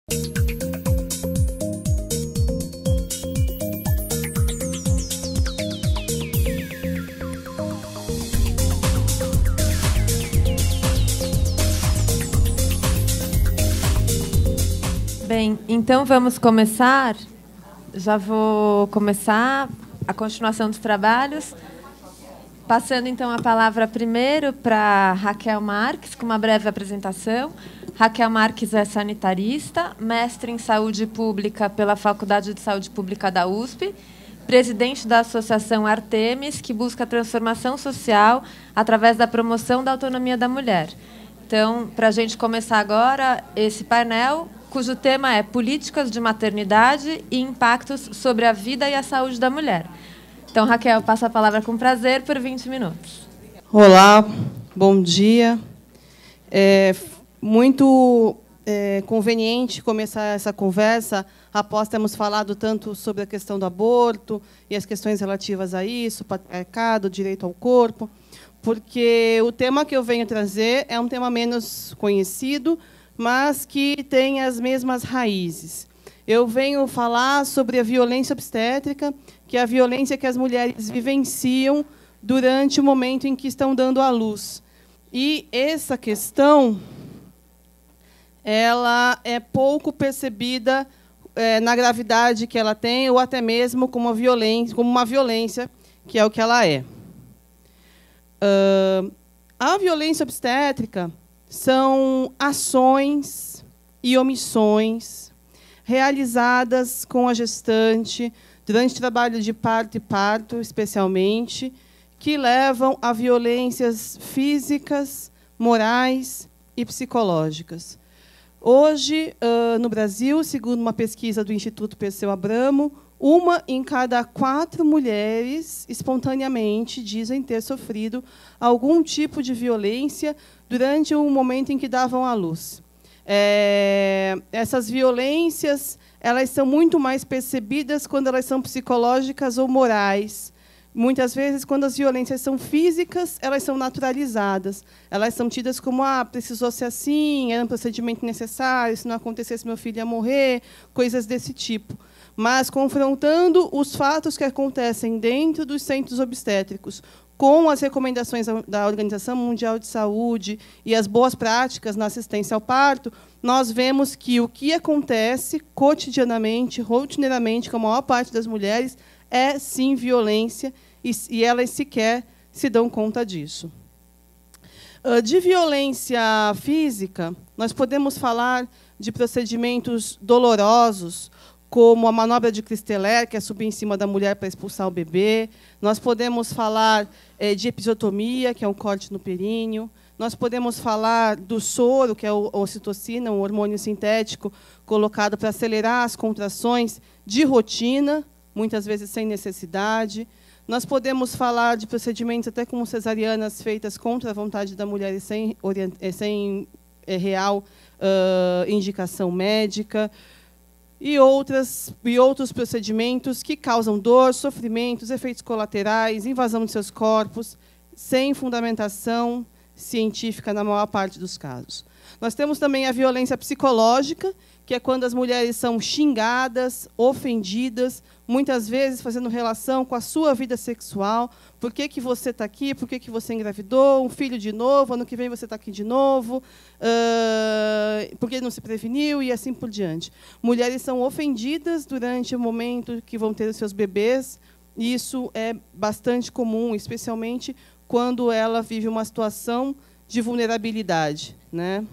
Bem, então vamos começar. Já vou começar a continuação dos trabalhos, passando então a palavra primeiro para Raquel Marques, com uma breve apresentação. Raquel Marques é sanitarista, mestre em saúde pública pela Faculdade de Saúde Pública da USP, presidente da Associação Artemis, que busca a transformação social através da promoção da autonomia da mulher. Então, para a gente começar agora esse painel, cujo tema é Políticas de Maternidade e Impactos sobre a Vida e a Saúde da Mulher. Então, Raquel, passo a palavra com prazer por 20 minutos. Olá, bom dia. É muito conveniente começar essa conversa após termos falado tanto sobre a questão do aborto e as questões relativas a isso, patriarcado, direito ao corpo, porque o tema que eu venho trazer é um tema menos conhecido, mas que tem as mesmas raízes. Eu venho falar sobre a violência obstétrica, que é a violência que as mulheres vivenciam durante o momento em que estão dando à luz. E essa questão ela é pouco percebida na gravidade que ela tem, ou até mesmo como uma violência, que é o que ela é. A violência obstétrica são ações e omissões realizadas com a gestante durante o trabalho de parto e parto, especialmente, que levam a violências físicas, morais e psicológicas. Hoje, no Brasil, segundo uma pesquisa do Instituto Perseu Abramo, 1 em cada 4 mulheres, espontaneamente, dizem ter sofrido algum tipo de violência durante o momento em que davam à luz. Essas violências elas são muito mais percebidas quando elas são psicológicas ou morais. Muitas vezes, quando as violências são físicas, elas são naturalizadas. Elas são tidas como, precisou ser assim, era um procedimento necessário, se não acontecesse, meu filho ia morrer, coisas desse tipo. Mas, confrontando os fatos que acontecem dentro dos centros obstétricos com as recomendações da Organização Mundial de Saúde e as boas práticas na assistência ao parto, nós vemos que o que acontece cotidianamente, rotineiramente, com a maior parte das mulheres, é, sim, violência, e elas sequer se dão conta disso. De violência física, nós podemos falar de procedimentos dolorosos, como a manobra de Christeler, que é subir em cima da mulher para expulsar o bebê. Nós podemos falar de episiotomia, que é um corte no períneo. Nós podemos falar do soro, que é a ocitocina, um hormônio sintético colocado para acelerar as contrações de rotina, muitas vezes sem necessidade. Nós podemos falar de procedimentos até como cesarianas feitas contra a vontade da mulher e sem real indicação médica. E outros procedimentos que causam dor, sofrimentos, efeitos colaterais, invasão de seus corpos, sem fundamentação científica na maior parte dos casos. Nós temos também a violência psicológica, que é quando as mulheres são xingadas, ofendidas, muitas vezes fazendo relação com a sua vida sexual. Por que você está aqui? Por que você engravidou? Um filho de novo? Ano que vem você está aqui de novo? Por que não se preveniu? E assim por diante. Mulheres são ofendidas durante o momento que vão ter os seus bebês. E isso é bastante comum, especialmente quando ela vive uma situação de vulnerabilidade, né?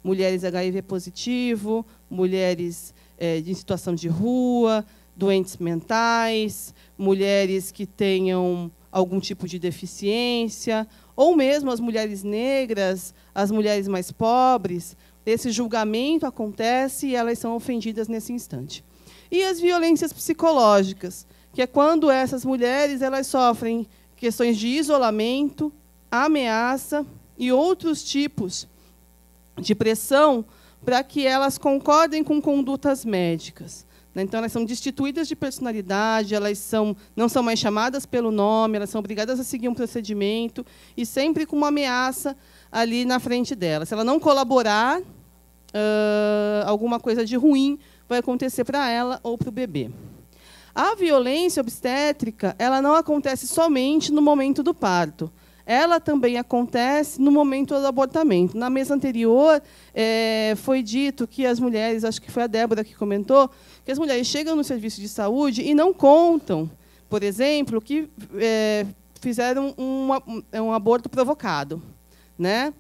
Mulheres HIV positivo, mulheres em situação de rua, doentes mentais, mulheres que tenham algum tipo de deficiência, ou mesmo as mulheres negras, as mulheres mais pobres. Esse julgamento acontece e elas são ofendidas nesse instante. E as violências psicológicas, que é quando essas mulheres elas sofrem questões de isolamento, ameaça e outros tipos de pressão para que elas concordem com condutas médicas. Então, elas são destituídas de personalidade, elas não são mais chamadas pelo nome, elas são obrigadas a seguir um procedimento, e sempre com uma ameaça ali na frente delas. Se ela não colaborar, alguma coisa de ruim vai acontecer para ela ou para o bebê. A violência obstétrica, ela não acontece somente no momento do parto. Ela também acontece no momento do abortamento. Na mesa anterior, foi dito que as mulheres, acho que foi a Débora que comentou, que as mulheres chegam no serviço de saúde e não contam, por exemplo, que fizeram um aborto provocado, né?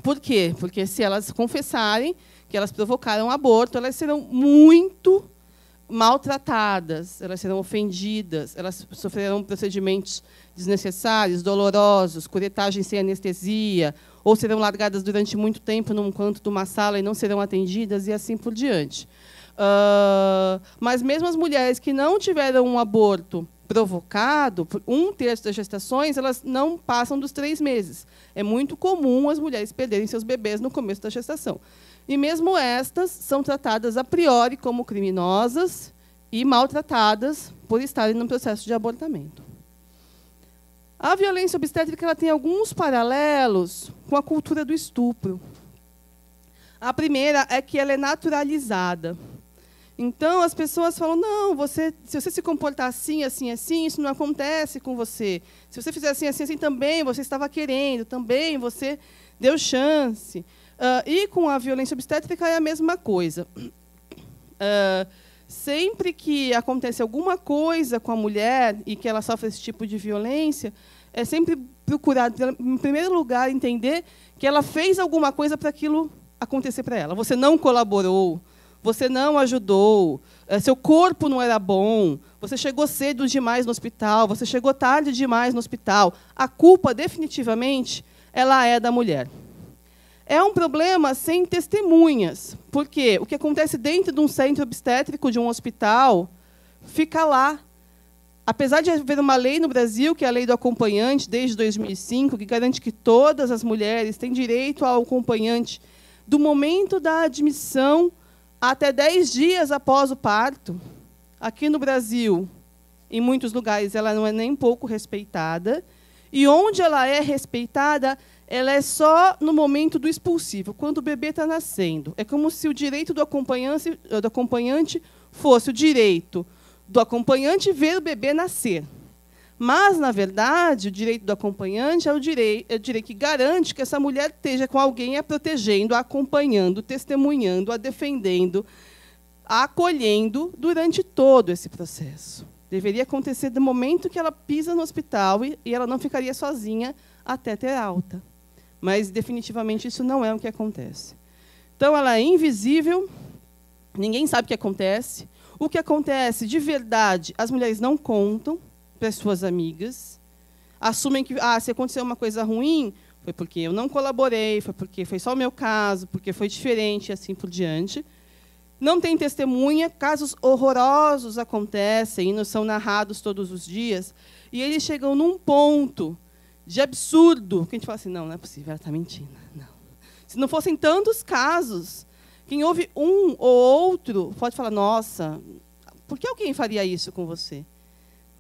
Por quê? Porque se elas confessarem que elas provocaram um aborto, elas serão muito maltratadas, elas serão ofendidas, elas sofrerão procedimentos desnecessários, dolorosos, curetagem sem anestesia, ou serão largadas durante muito tempo num canto de uma sala e não serão atendidas, e assim por diante. Mas mesmo as mulheres que não tiveram um aborto provocado, 1/3 das gestações, elas não passam dos 3 meses. É muito comum as mulheres perderem seus bebês no começo da gestação. E mesmo estas são tratadas a priori como criminosas e maltratadas por estarem no processo de abortamento. A violência obstétrica ela tem alguns paralelos com a cultura do estupro. A primeira é que ela é naturalizada. Então, as pessoas falam, não, se você se comportar assim, assim, assim, isso não acontece com você. Se você fizer assim, assim, assim, também você estava querendo, também você deu chance. E com a violência obstétrica é a mesma coisa. Sempre que acontece alguma coisa com a mulher e que ela sofre esse tipo de violência, é sempre procurar, em primeiro lugar, entender que ela fez alguma coisa para aquilo acontecer para ela. Você não colaborou, você não ajudou, seu corpo não era bom, você chegou cedo demais no hospital, você chegou tarde demais no hospital. A culpa, definitivamente, ela é da mulher. É um problema sem testemunhas, porque o que acontece dentro de um centro obstétrico, de um hospital, fica lá. Apesar de haver uma lei no Brasil, que é a lei do acompanhante, desde 2005, que garante que todas as mulheres têm direito ao acompanhante do momento da admissão até 10 dias após o parto. Aqui no Brasil, em muitos lugares, ela não é nem pouco respeitada. E onde ela é respeitada, ela é só no momento do expulsivo, quando o bebê está nascendo. É como se o direito do acompanhante fosse o direito do acompanhante ver o bebê nascer. Mas, na verdade, o direito do acompanhante é o direito que garante que essa mulher esteja com alguém a protegendo, a acompanhando, testemunhando, a defendendo, a acolhendo durante todo esse processo. Deveria acontecer do momento que ela pisa no hospital e ela não ficaria sozinha até ter alta. Mas, definitivamente, isso não é o que acontece. Então, ela é invisível, ninguém sabe o que acontece. O que acontece, de verdade, as mulheres não contam para as suas amigas, assumem que se aconteceu uma coisa ruim, foi porque eu não colaborei, foi porque foi só o meu caso, porque foi diferente, e assim por diante. Não tem testemunha, casos horrorosos acontecem e nos são narrados todos os dias, e eles chegam num ponto de absurdo, que a gente fala assim, não é possível, ela está mentindo. Não. Se não fossem tantos casos, quem ouve um ou outro pode falar, nossa, por que alguém faria isso com você?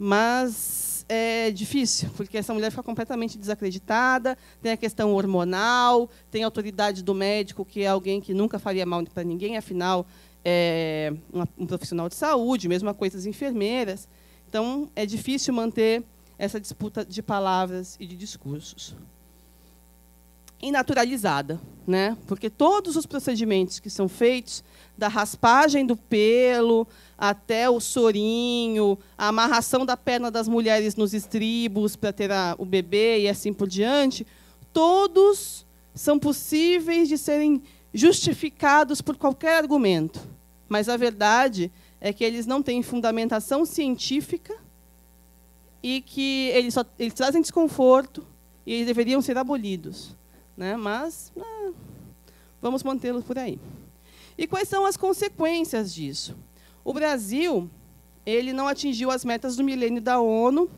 Mas é difícil, porque essa mulher fica completamente desacreditada, tem a questão hormonal, tem a autoridade do médico, que é alguém que nunca faria mal para ninguém, afinal, é um profissional de saúde, mesma coisa as enfermeiras. Então, é difícil manter essa disputa de palavras e de discursos. E naturalizada, né? Porque todos os procedimentos que são feitos, da raspagem do pelo até o sorinho, a amarração da perna das mulheres nos estribos para ter o bebê e assim por diante, todos são possíveis de serem justificados por qualquer argumento. Mas a verdade é que eles não têm fundamentação científica e que eles trazem desconforto e eles deveriam ser abolidos. Né? Mas vamos mantê-los por aí. E quais são as consequências disso? O Brasil ele não atingiu as metas do milênio da ONU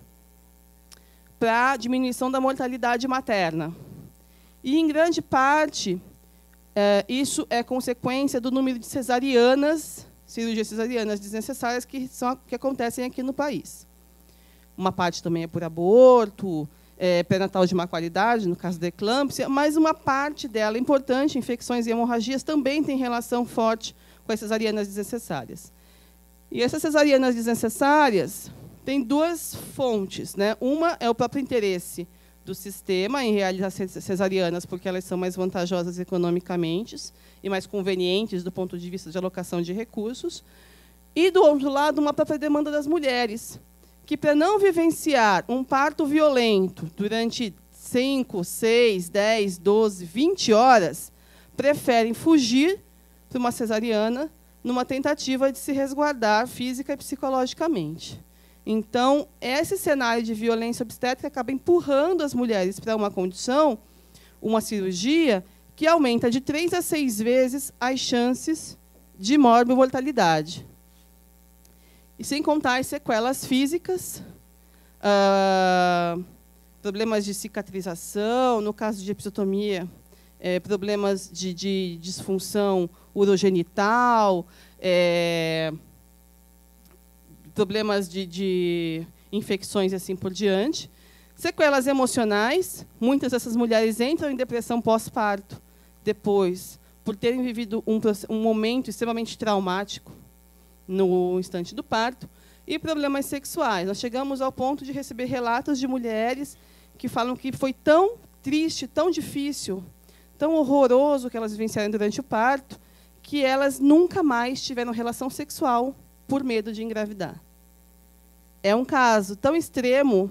para a diminuição da mortalidade materna. E, em grande parte, isso é consequência do número de cirurgias cesarianas desnecessárias que acontecem aqui no país. Uma parte também é por aborto, pré-natal de má qualidade, no caso da eclâmpsia, mas uma parte dela importante, infecções e hemorragias, também tem relação forte com as cesarianas desnecessárias. E essas cesarianas desnecessárias têm duas fontes, né? Uma é o próprio interesse do sistema em realizar cesarianas, porque elas são mais vantajosas economicamente e mais convenientes do ponto de vista de alocação de recursos. E, do outro lado, uma própria demanda das mulheres, que, para não vivenciar um parto violento durante 5, 6, 10, 12, 20 horas, preferem fugir para uma cesariana numa tentativa de se resguardar física e psicologicamente. Então, esse cenário de violência obstétrica acaba empurrando as mulheres para uma condição, uma cirurgia, que aumenta de 3 a 6 vezes as chances de mortalidade. E sem contar as sequelas físicas, problemas de cicatrização, no caso de episiotomia, problemas de disfunção urogenital, problemas de infecções e assim por diante. Sequelas emocionais, muitas dessas mulheres entram em depressão pós-parto, depois, por terem vivido um momento extremamente traumático no instante do parto, e problemas sexuais. Nós chegamos ao ponto de receber relatos de mulheres que falam que foi tão triste, tão difícil, tão horroroso que elas vivenciaram durante o parto, que elas nunca mais tiveram relação sexual por medo de engravidar. É um caso tão extremo,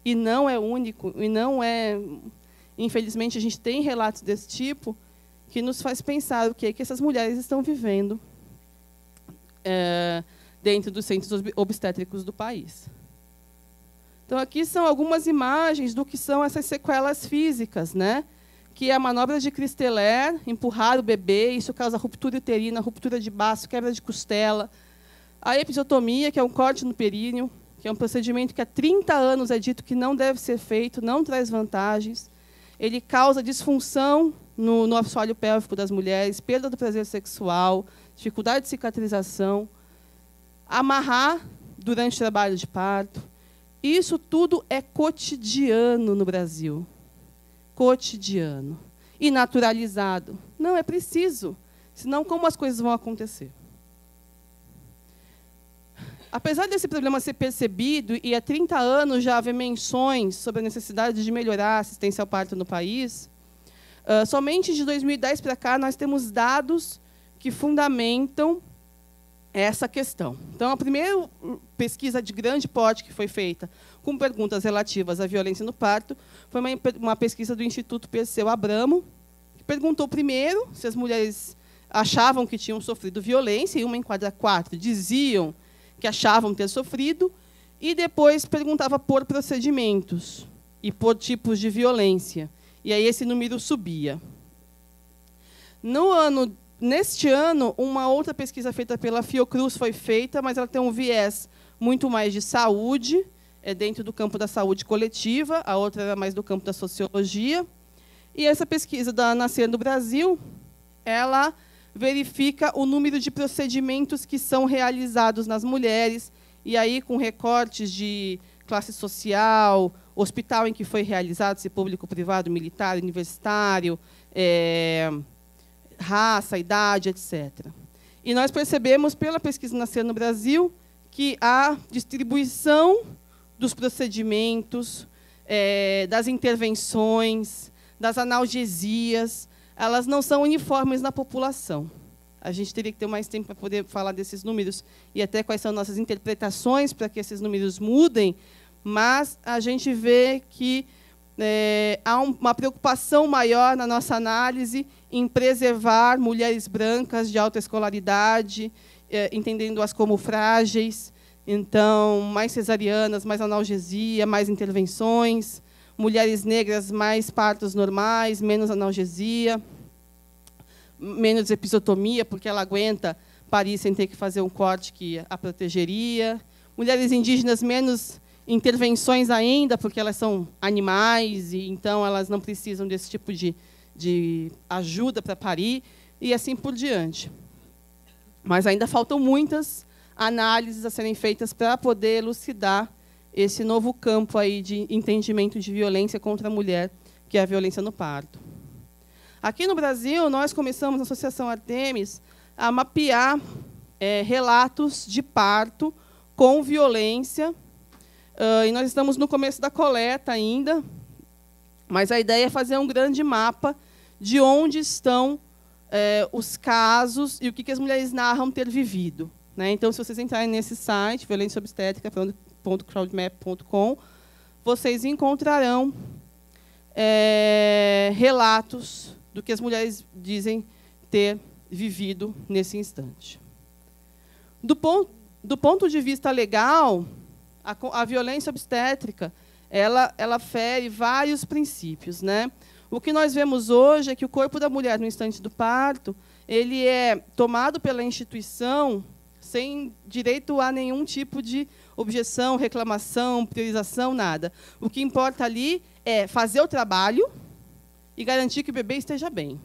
e não é único, e não é... Infelizmente, a gente tem relatos desse tipo, que nos faz pensar o que essas mulheres estão vivendo dentro dos centros obstétricos do país. Então, aqui são algumas imagens do que são essas sequelas físicas, né? Que é a manobra de Christeler, empurrar o bebê, isso causa ruptura uterina, ruptura de baço, quebra de costela. A episiotomia, que é um corte no períneo, que é um procedimento que há 30 anos é dito que não deve ser feito, não traz vantagens. Ele causa disfunção no assoalho pélvico das mulheres, perda do prazer sexual, dificuldade de cicatrização, amarrar durante o trabalho de parto. Isso tudo é cotidiano no Brasil. Cotidiano. E naturalizado. Não é preciso, senão como as coisas vão acontecer? Apesar desse problema ser percebido, e há 30 anos já haver menções sobre a necessidade de melhorar a assistência ao parto no país, somente de 2010 para cá nós temos dados que fundamentam essa questão. Então, a primeira pesquisa de grande porte que foi feita com perguntas relativas à violência no parto foi uma pesquisa do Instituto Perseu Abramo, que perguntou primeiro se as mulheres achavam que tinham sofrido violência, e uma em cada 4 diziam que achavam ter sofrido, e depois perguntava por procedimentos e por tipos de violência. E aí esse número subia. Neste ano, uma outra pesquisa feita pela Fiocruz foi feita, mas ela tem um viés muito mais de saúde, dentro do campo da saúde coletiva, a outra era mais do campo da sociologia. E essa pesquisa da Nascer no Brasil, ela verifica o número de procedimentos que são realizados nas mulheres, e aí com recortes de classe social, hospital em que foi realizado, se público, privado, militar, universitário, raça, idade, etc. E nós percebemos, pela pesquisa Nascer no Brasil, que a distribuição dos procedimentos, das intervenções, das analgesias, elas não são uniformes na população. A gente teria que ter mais tempo para poder falar desses números e até quais são nossas interpretações para que esses números mudem, mas a gente vê que há uma preocupação maior na nossa análise em preservar mulheres brancas de alta escolaridade, entendendo-as como frágeis. Então, mais cesarianas, mais analgesia, mais intervenções. Mulheres negras, mais partos normais, menos analgesia, menos episiotomia, porque ela aguenta parir sem ter que fazer um corte que a protegeria. Mulheres indígenas, menos intervenções ainda, porque elas são animais, e então elas não precisam desse tipo de ajuda para parir, e assim por diante. Mas ainda faltam muitas análises a serem feitas para poder elucidar esse novo campo aí de entendimento de violência contra a mulher, que é a violência no parto. Aqui no Brasil, nós começamos, na Associação Artemis, a mapear relatos de parto com violência, e nós estamos no começo da coleta ainda, mas a ideia é fazer um grande mapa de onde estão os casos e o que as mulheres narram ter vivido. Né? Então, se vocês entrarem nesse site, violenciaobstétrica.crowdmap.com, vocês encontrarão relatos do que as mulheres dizem ter vivido nesse instante. Do ponto de vista legal, a violência obstétrica ela fere vários princípios. Né? O que nós vemos hoje é que o corpo da mulher, no instante do parto, ele é tomado pela instituição sem direito a nenhum tipo de objeção, reclamação, priorização, nada. O que importa ali é fazer o trabalho e garantir que o bebê esteja bem.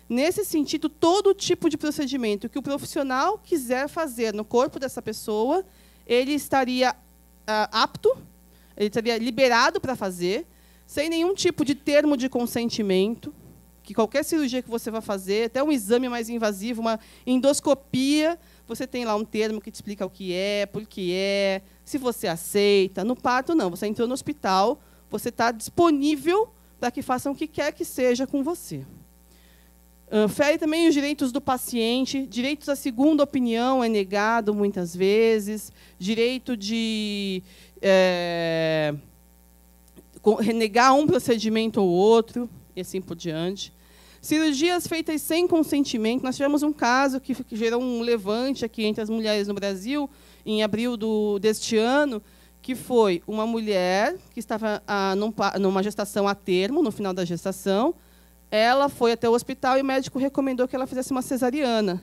Nesse sentido, todo tipo de procedimento que o profissional quiser fazer no corpo dessa pessoa, ele estaria apto, ele estaria liberado para fazer, sem nenhum tipo de termo de consentimento, que qualquer cirurgia que você vai fazer, até um exame mais invasivo, uma endoscopia, você tem lá um termo que te explica o que é, por que é, se você aceita. No parto, não. Você entrou no hospital, você está disponível para que façam o que quer que seja com você. Fere também os direitos do paciente, direitos à segunda opinião é negado muitas vezes, direito de renegar um procedimento ou outro, e assim por diante. Cirurgias feitas sem consentimento. Nós tivemos um caso que gerou um levante aqui entre as mulheres no Brasil, em abril deste ano, que foi uma mulher que estava numa gestação a termo, no final da gestação. Ela foi até o hospital e o médico recomendou que ela fizesse uma cesariana.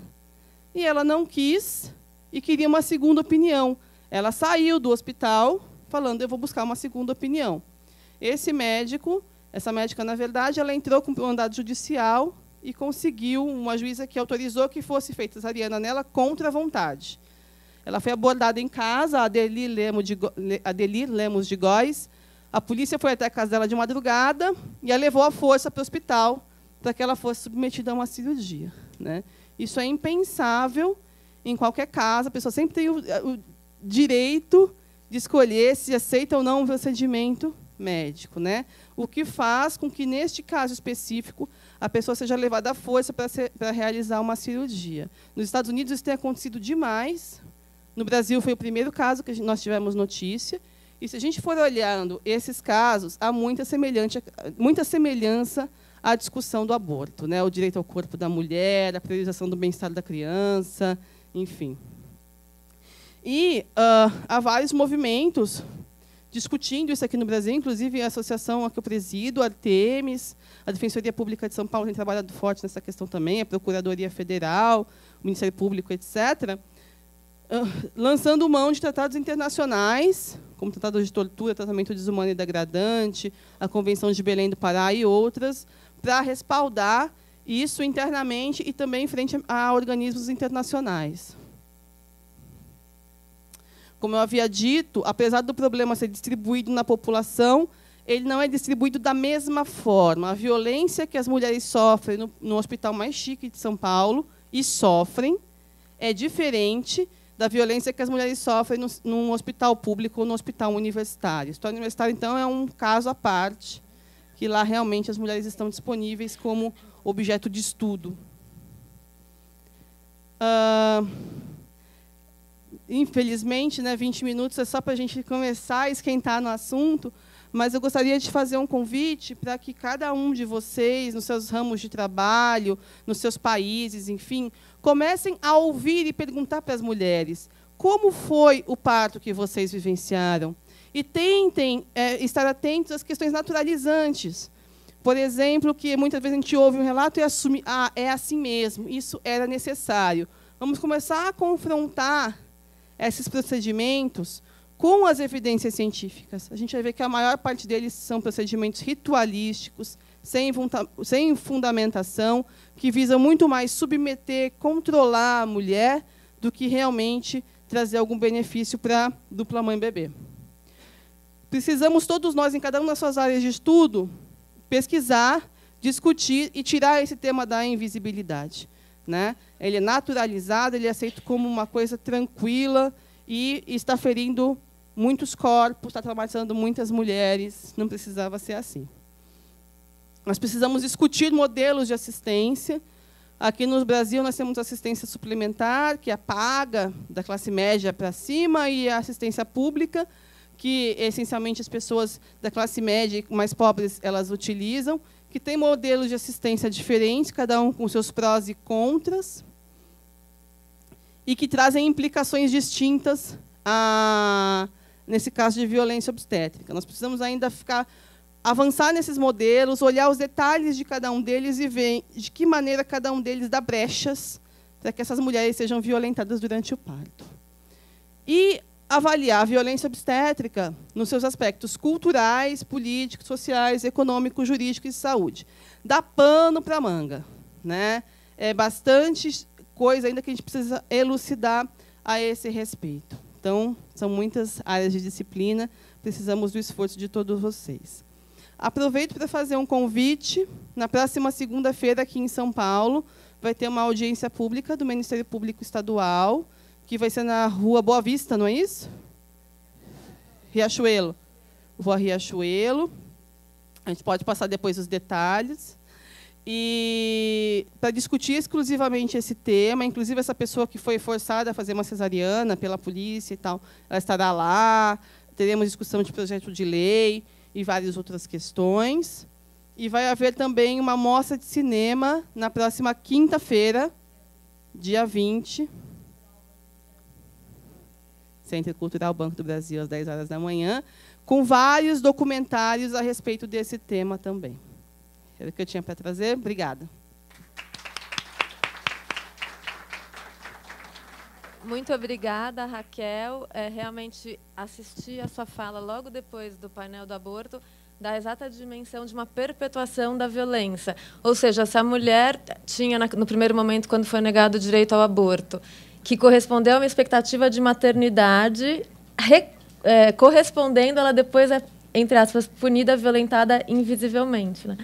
E ela não quis e queria uma segunda opinião. Ela saiu do hospital falando, eu vou buscar uma segunda opinião. Essa médica, na verdade, ela entrou com o mandado judicial e conseguiu uma juíza que autorizou que fosse feita cesariana nela contra a vontade. Ela foi abordada em casa, a Adelir Lemos de Góes. A polícia foi até a casa dela de madrugada e a levou à força para o hospital para que ela fosse submetida a uma cirurgia. Né? Isso é impensável em qualquer caso. A pessoa sempre tem o direito de escolher se aceita ou não um procedimento médico. Né? O que faz com que, neste caso específico, a pessoa seja levada à força para realizar uma cirurgia. Nos Estados Unidos, isso tem acontecido demais. No Brasil, foi o primeiro caso que nós tivemos notícia. E, se a gente for olhando esses casos, há muita semelhança à discussão do aborto. Né? O direito ao corpo da mulher, a priorização do bem-estar da criança, enfim. E há vários movimentos discutindo isso aqui no Brasil, inclusive a associação a que eu presido, a Artemis, a Defensoria Pública de São Paulo tem trabalhado forte nessa questão também, a Procuradoria Federal, o Ministério Público, etc., lançando mão de tratados internacionais, como o Tratado de Tortura, Tratamento Desumano e Degradante, a Convenção de Belém do Pará e outras, para respaldar isso internamente e também frente a organismos internacionais. Como eu havia dito, apesar do problema ser distribuído na população, ele não é distribuído da mesma forma. A violência que as mulheres sofrem no hospital mais chique de São Paulo, e sofrem, é diferente da violência que as mulheres sofrem num hospital público ou no hospital universitário. O hospital universitário, então, é um caso à parte, que lá realmente as mulheres estão disponíveis como objeto de estudo. Infelizmente, 20 minutos é só para a gente começar a esquentar no assunto, mas eu gostaria de fazer um convite para que cada um de vocês, nos seus ramos de trabalho, nos seus países, enfim, comecem a ouvir e perguntar para as mulheres como foi o parto que vocês vivenciaram. E tentem estar atentos às questões naturalizantes. Por exemplo, que muitas vezes a gente ouve um relato e assume, é assim mesmo, isso era necessário. Vamos começar a confrontar esses procedimentos com as evidências científicas. A gente vai ver que a maior parte deles são procedimentos ritualísticos, sem fundamentação, que visam muito mais submeter, controlar a mulher, do que realmente trazer algum benefício para a dupla mãe-bebê. precisamos todos nós, em cada uma das suas áreas de estudo, pesquisar, discutir e tirar esse tema da invisibilidade, né? Ele é naturalizado, ele é aceito como uma coisa tranquila e está ferindo muitos corpos, está traumatizando muitas mulheres. Não precisava ser assim. Nós precisamos discutir modelos de assistência. Aqui no Brasil, nós temos assistência suplementar, que é paga da classe média para cima, e a assistência pública, que, essencialmente, as pessoas da classe média e mais pobres elas utilizam, que tem modelos de assistência diferentes, cada um com seus prós e contras, e que trazem implicações distintas nesse caso de violência obstétrica. Nós precisamos ainda avançar nesses modelos, olhar os detalhes de cada um deles e ver de que maneira cada um deles dá brechas para que essas mulheres sejam violentadas durante o parto. E avaliar a violência obstétrica nos seus aspectos culturais, políticos, sociais, econômicos, jurídicos e de saúde. Dá pano para a manga, né? É bastante coisa ainda que a gente precisa elucidar a esse respeito. Então, são muitas áreas de disciplina, precisamos do esforço de todos vocês. Aproveito para fazer um convite. Na próxima segunda-feira, aqui em São Paulo, vai ter uma audiência pública do Ministério Público Estadual, que vai ser na Rua Boa Vista, não é isso? Riachuelo. Rua Riachuelo. A gente pode passar depois os detalhes. E para discutir exclusivamente esse tema, inclusive essa pessoa que foi forçada a fazer uma cesariana pela polícia e tal, ela estará lá. Teremos discussão de projeto de lei e várias outras questões. E vai haver também uma mostra de cinema na próxima quinta-feira, dia 20, Centro Cultural Banco do Brasil, às 10 horas da manhã, com vários documentários a respeito desse tema também. Era o que eu tinha para trazer. Obrigada. Muito obrigada, Raquel. Realmente, assistir a sua fala logo depois do painel do aborto dá a exata dimensão de uma perpetuação da violência. Ou seja, se a mulher tinha, no primeiro momento, quando foi negado o direito ao aborto, que correspondeu a uma expectativa de maternidade, correspondendo, ela depois é, entre aspas, punida, violentada invisivelmente, né?